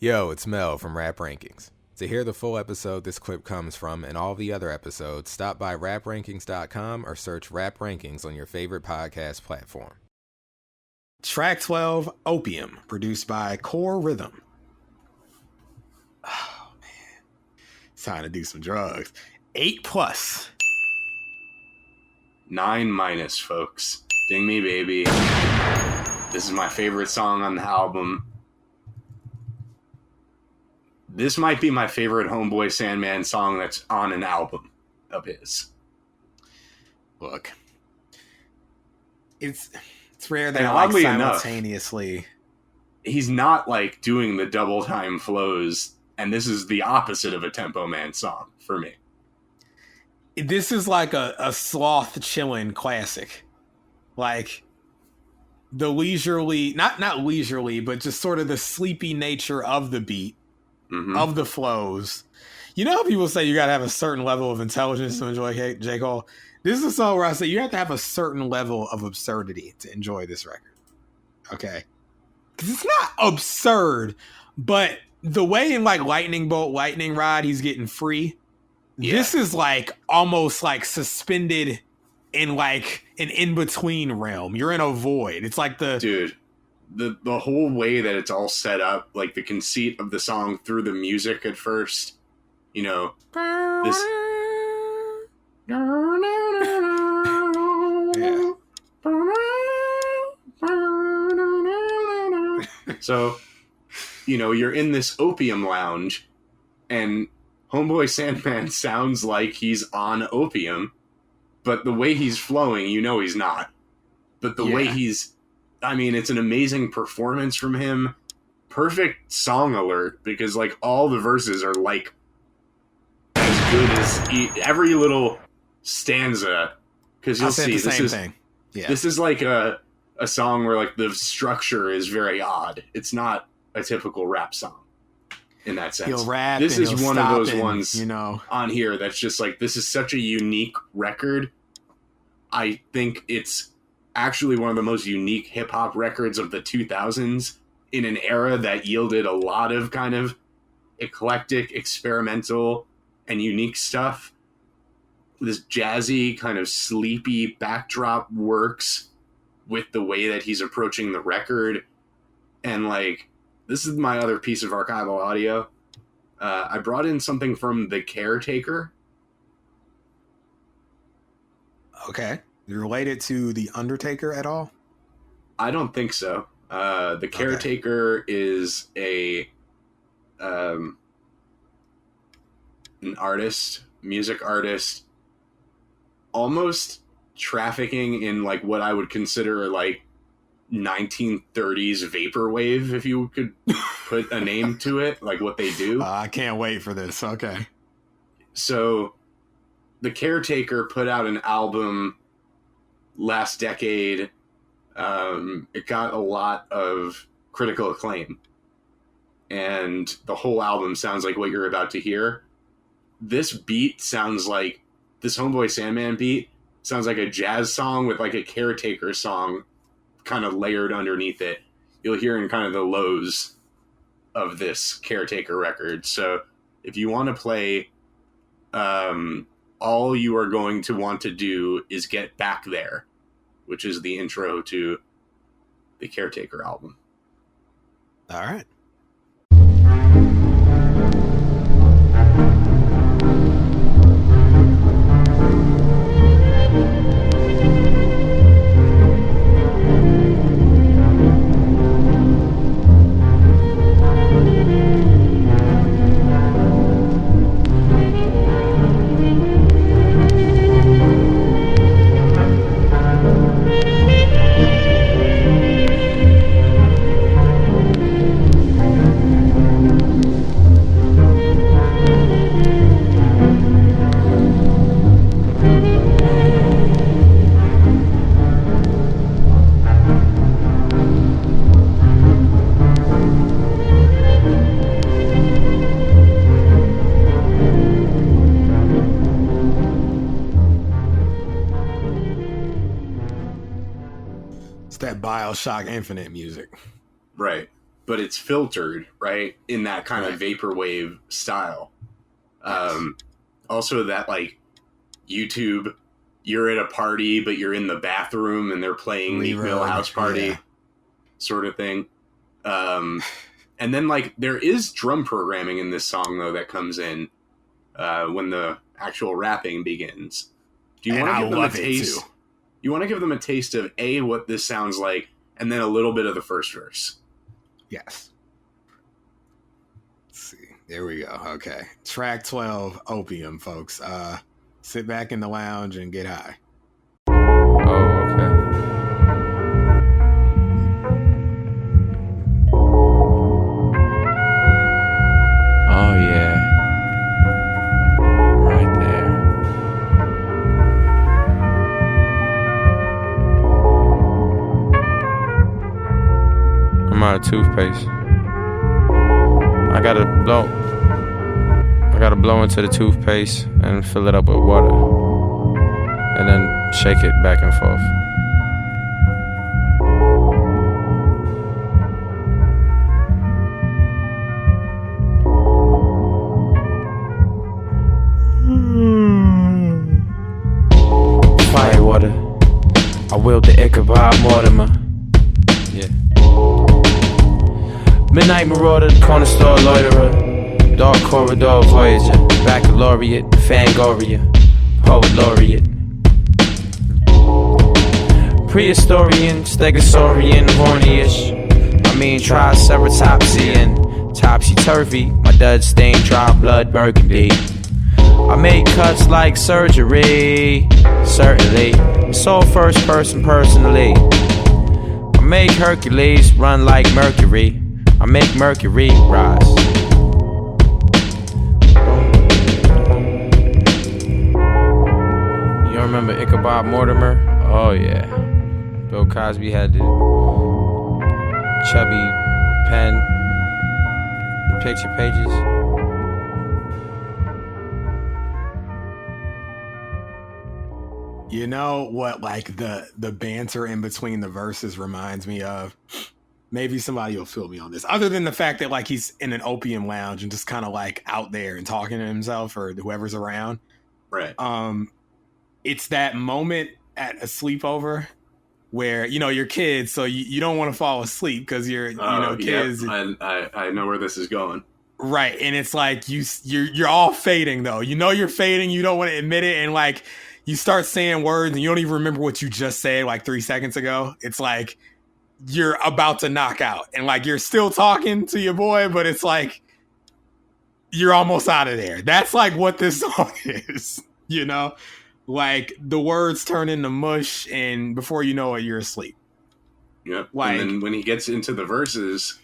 Yo, it's Mel from Rap Rankings. To hear the full episode this clip comes from and all the other episodes, stop by raprankings.com or search Rap Rankings on your favorite podcast platform. Track 12, Opium, produced by Core Rhythm. Oh, man. It's time to do some drugs. 8+. 9-, folks. Ding me, baby. This is my favorite song on the album. This might be my favorite Homeboy Sandman song that's on an album of his. Look, it's rare that oddly simultaneously enough, he's not like doing the double time flows, and this is the opposite of a Tempo Man song for me. This is like a sloth chillin' classic, like the leisurely, not leisurely, but just sort of the sleepy nature of the beat. Mm-hmm. Of the flows. You know how people say you gotta have a certain level of intelligence to enjoy J. Cole? This is a song where I say you have to have a certain level of absurdity to enjoy this record. Okay? Because it's not absurd, but the way in like Lightning Bolt, Lightning Rod, he's getting free. Yeah. This is like almost like suspended in like an in-between realm. You're in a void. It's like Dude. The whole way that it's all set up, like the conceit of the song through the music at first, you know, this. Yeah. So, you know, you're in this opium lounge, and Homeboy Sandman sounds like he's on opium, but the way he's flowing, you know he's not. But the way I mean, it's an amazing performance from him. Perfect song alert, because like all the verses are like as good as every little stanza. Because you'll see this is like a song where like the structure is very odd. It's not a typical rap song in that sense. He'll rap. This is one of those ones, you know, on here that's just like, this is such a unique record. I think it's actually one of the most unique hip-hop records of the 2000s in an era that yielded a lot of kind of eclectic, experimental, and unique stuff. This jazzy, kind of sleepy backdrop works with the way that he's approaching the record. And, like, this is my other piece of archival audio. I brought in something from The Caretaker. Okay. You related to The Undertaker at all? I don't think so. The Caretaker is an artist, music artist, almost trafficking in like what I would consider like 1930s vaporwave, if you could put a name to it, like what they do. I can't wait for this. Okay. So The Caretaker put out an album last decade. It got a lot of critical acclaim, and the whole album sounds like what you're about to hear. This beat sounds like, this Homeboy Sandman beat sounds like a jazz song with like a Caretaker song kind of layered underneath it. You'll hear in kind of the lows of this Caretaker record. So if you want to play, all you are going to want to do is Get Back There, which is the intro to the Caretaker album. All right. That BioShock Infinite music. Right. but it's filtered, right, in that kind of vaporwave style. Also that like YouTube, you're at a party but you're in the bathroom and they're playing Meek Mill House Party sort of thing. And then like there is drum programming in this song though that comes in when the actual rapping begins. Do you want to give them a taste? You want to give them a taste of what this sounds like, and then a little bit of the first verse. Yes. Let's see. There we go. Okay. Track 12, Opium, folks. Sit back in the lounge and get high. Oh, okay. Oh, yeah. Right there. I'm out of toothpaste. I gotta blow into the toothpaste and fill it up with water. And then shake it back and forth. Fire water. I willed the Ichabod Mortimer. Yeah. Midnight Marauder, corner store loiterer. Dark corridor voyager, baccalaureate, Fangoria, poet laureate. Prehistorian, stegosaurian, horny-ish. I mean triceratopsian, topsy-turvy. My duds stain dry blood burgundy. I make cuts like surgery, certainly. So first person personally. I make Hercules run like Mercury. I make Mercury rise. You remember Ichabod Mortimer? Oh yeah. Bill Cosby had the chubby pen picture pages. You know what, like the banter in between the verses reminds me of? Maybe somebody will feel me on this. Other than the fact that like he's in an opium lounge and just kind of like out there and talking to himself or whoever's around. Right. It's that moment at a sleepover where, you know, you're kids, so you don't want to fall asleep because you're, kids. Yep. I know where this is going. Right. And it's like you're all fading though. You know you're fading, you don't want to admit it, and like you start saying words and you don't even remember what you just said like 3 seconds ago. It's like you're about to knock out and like you're still talking to your boy, but it's like you're almost out of there. That's like what this song is, you know? Like the words turn into mush and before you know it, you're asleep. Yep. Like, and then when he gets into the verses,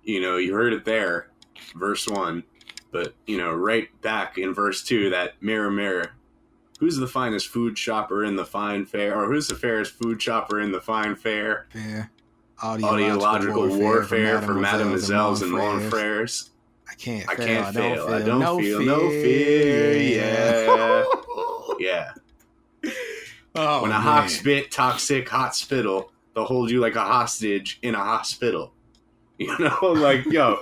you know, you heard it there, verse 1, but you know, right back in verse 2, that mirror, mirror, who's the finest food shopper in the fine fair? Or who's the fairest food shopper in the fine fair? Yeah. Audiological warfare for mademoiselles and mon frères. I can't fail. I don't feel no fear. Yeah. Yeah. Oh, when a hawk spit, toxic hot spittle, they'll hold you like a hostage in a hospital. You know, like, yo,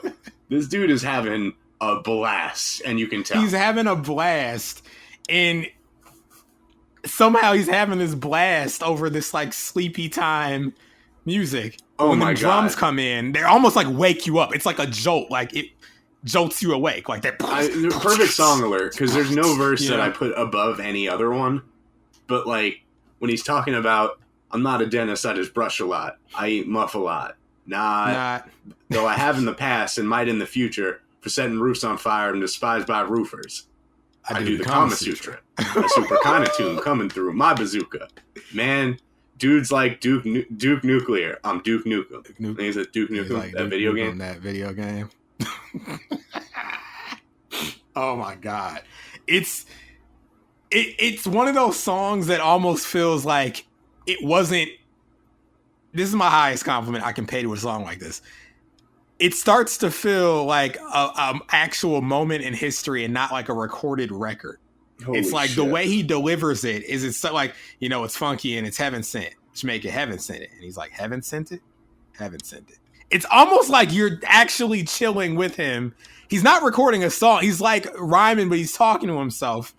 this dude is having a blast, and you can tell. He's having a blast, and somehow he's having this blast over this like sleepy time music. Oh when my the drums God. come in, they're almost like wake you up. It's like a jolt, like it jolts you awake, like that. Perfect song alert, because there's no verse that I put above any other one. But like when he's talking about, I'm not a dentist, I just brush a lot. I eat muff a lot. Not. Though I have in the past and might in the future for setting roofs on fire and despised by roofers. I do the Kama Sutra. A super kind of tune coming through my bazooka. Man, dudes like Duke Nuclear. I'm Duke Nukem. Is it Duke Nukem? Like that Duke video Nukem, game? That video game. Oh my God. It's one of those songs that almost feels like it wasn't. This is my highest compliment I can pay to a song like this. It starts to feel like a actual moment in history and not like a recorded record. Holy it's like shit. the way he delivers it is it's so like, you know, it's funky and it's heaven sent, which make it heaven sent it. And he's like, heaven sent it? Heaven sent it. It's almost like you're actually chilling with him. He's not recording a song. He's like rhyming, but he's talking to himself.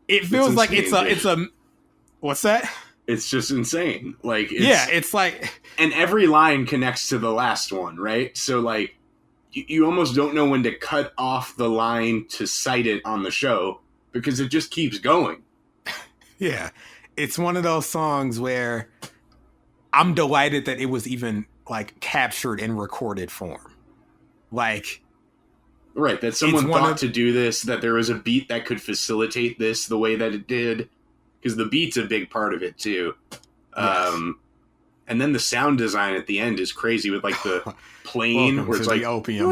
It feels like it's a what's that? It's just insane. Like, it's like, and every line connects to the last one, right? So like, you almost don't know when to cut off the line to cite it on the show because it just keeps going. Yeah, it's one of those songs where I'm delighted that it was even like captured in recorded form. Like, right, that someone thought to do this, that there was a beat that could facilitate this the way that it did, because the beat's a big part of it too. Yes. And then the sound design at the end is crazy with like the plane Welcome where it's to like the Opium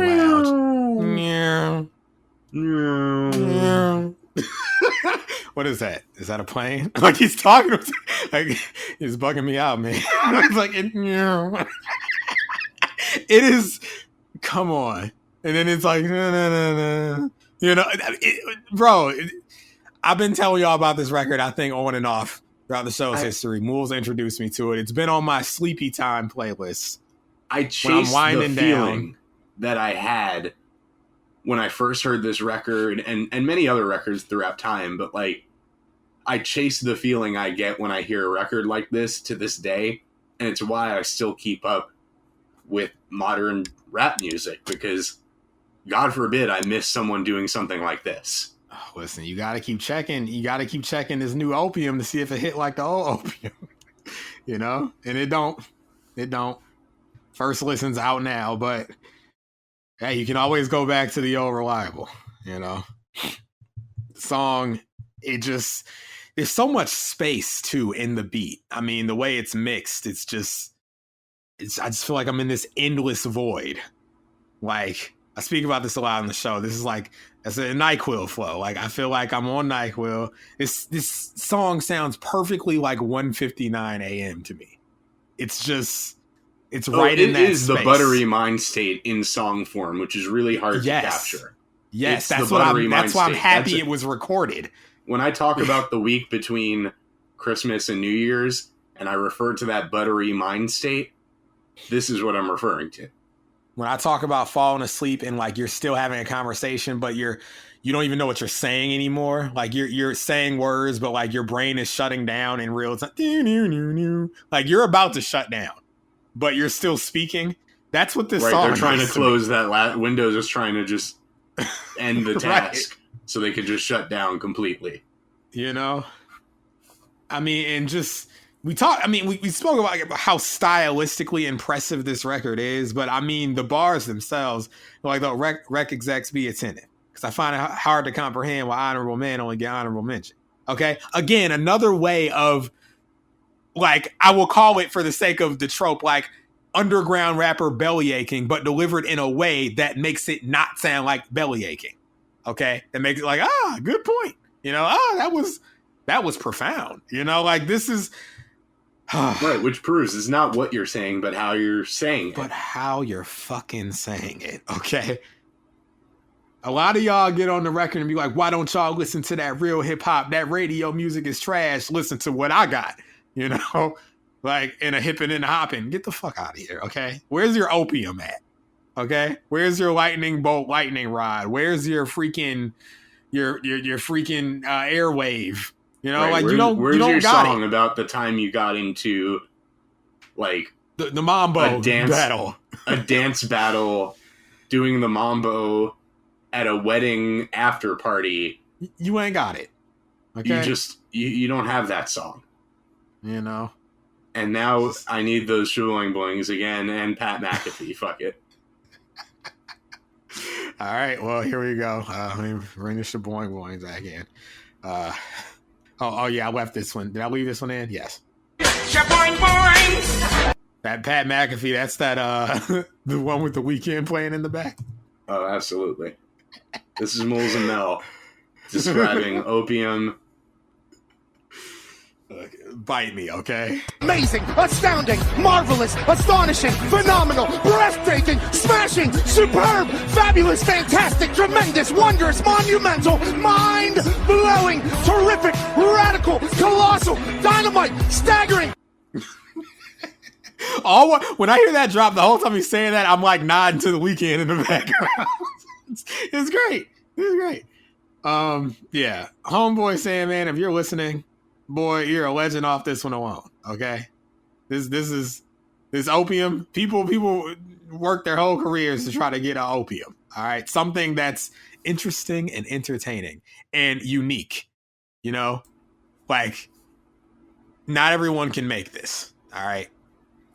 Lounge. What is that? Is that a plane? Like he's talking to, like he's bugging me out, man. It's like it is. Come on, and then it's like no. You know, bro. I've been telling y'all about this record, I think, on and off throughout the show's history. Moulz introduced me to it. It's been on my sleepy time playlist. I chased the feeling that I had when I first heard this record and many other records throughout time, but like I chase the feeling I get when I hear a record like this to this day, and it's why I still keep up with modern rap music, because God forbid I miss someone doing something like this. Oh, listen, you got to keep checking. You got to keep checking this new Opium to see if it hit like the old Opium, you know? And it don't. First listen's out now, but hey, you can always go back to the old reliable, you know? The song, there's so much space too in the beat. I mean, the way it's mixed, I just feel like I'm in this endless void. Like, I speak about this a lot on the show. This is like, it's a NyQuil flow. Like, I feel like I'm on NyQuil. This song sounds perfectly like 1:59 a.m. to me. It's just, it's right in that space. It is the buttery mind state in song form, which is really hard to capture. Yes, that's why I'm happy it was recorded. When I talk about the week between Christmas and New Year's, and I refer to that buttery mind state, this is what I'm referring to. When I talk about falling asleep and like you're still having a conversation, but you don't even know what you're saying anymore. Like you're saying words, but like your brain is shutting down in real time. Like you're about to shut down, but you're still speaking. That's what this song is. They're trying to close that Windows is trying to just end the task so they could just shut down completely. You know? I mean, and just... We spoke about how stylistically impressive this record is, but I mean, the bars themselves, like the rec execs be attentive, because I find it hard to comprehend why honorable men only get honorable mention. Okay? Again, another way of, like, I will call it for the sake of the trope, like, underground rapper belly aching, but delivered in a way that makes it not sound like belly aching. Okay? That makes it like, good point. You know, that was profound. You know, like, this is... Right, which proves it's not what you're saying, but how you're saying it. But how you're fucking saying it, okay? A lot of y'all get on the record and be like, why don't y'all listen to that real hip-hop? That radio music is trash. Listen to what I got, you know? Like, in a hippin' and a hoppin'. Get the fuck out of here, okay? Where's your Opium at, okay? Where's your lightning bolt, lightning rod? Where's your freaking, your freaking airwave? You know, like, you don't got your song about the time you got into, like, the mambo battle, a dance battle, doing the mambo at a wedding after party? You ain't got it. Okay, you don't have that song. You know. And now I need those shoeling blings again and Pat McAfee. Fuck it. All right, well, here we go. Let me bring the shaboing boing back in. Oh, yeah, I left this one. Did I leave this one in? Yes. Shaboing boing! That Pat McAfee, that's that, the one with The Weeknd playing in the back? Oh, absolutely. This is Moulz Mel describing Opium. Bite me, okay? Amazing, astounding, marvelous, astonishing, phenomenal, breathtaking, smashing, superb, fabulous, fantastic, tremendous, wondrous, monumental, mind-blowing, terrific, radical, colossal, dynamite, staggering. When I hear that drop, the whole time he's saying that, I'm like nodding to the Weeknd in the background. It's great. It's great. Yeah. Homeboy Sandman, if you're listening, boy, you're a legend off this one alone. Okay. This Opium. People work their whole careers to try to get an Opium. All right. Something that's interesting and entertaining and unique. You know, like not everyone can make this. All right.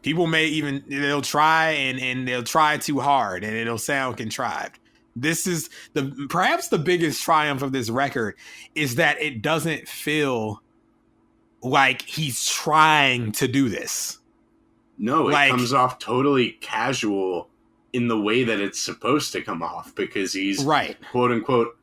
People they'll try and they'll try too hard and it'll sound contrived. This is perhaps the biggest triumph of this record is that it doesn't feel like he's trying to do this. No, it comes off totally casual in the way that it's supposed to come off because he's quote unquote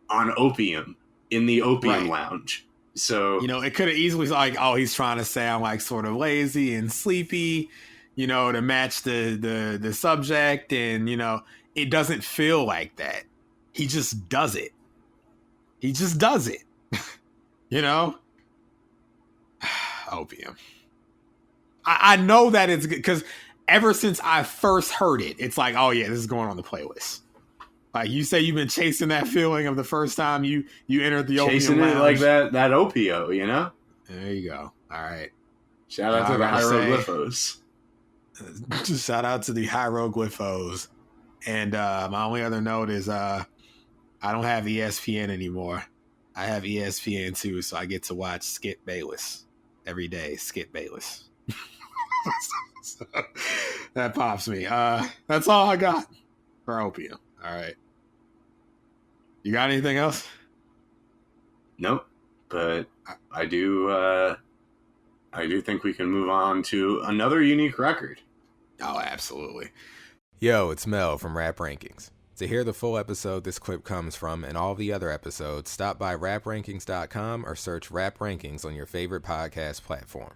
on opium in the opium lounge. So, you know, it could have easily like, oh, he's trying to sound like sort of lazy and sleepy, you know, to match the subject. And, you know, it doesn't feel like that. He just does it. He just does it. You know? Opium. I know that it's good because ever since I first heard it, it's like, oh yeah, this is going on the playlist. Like you say, you've been chasing that feeling of the first time you entered the chasing Opium it lounge. like that opio, you know. There you go. All right. Shout out to the hieroglyphos. Shout out to the hieroglyphos. And my only other note is I don't have ESPN anymore. I have ESPN too, so I get to watch Skip Bayless every day. Skip Bayless. So, that pops me. That's all I got for Opium. All right. You got anything else? Nope. But I do think we can move on to another unique record. Oh, absolutely. Yo, it's Mel from Rap Rankings. To hear the full episode this clip comes from and all the other episodes, stop by raprankings.com or search Rap Rankings on your favorite podcast platform.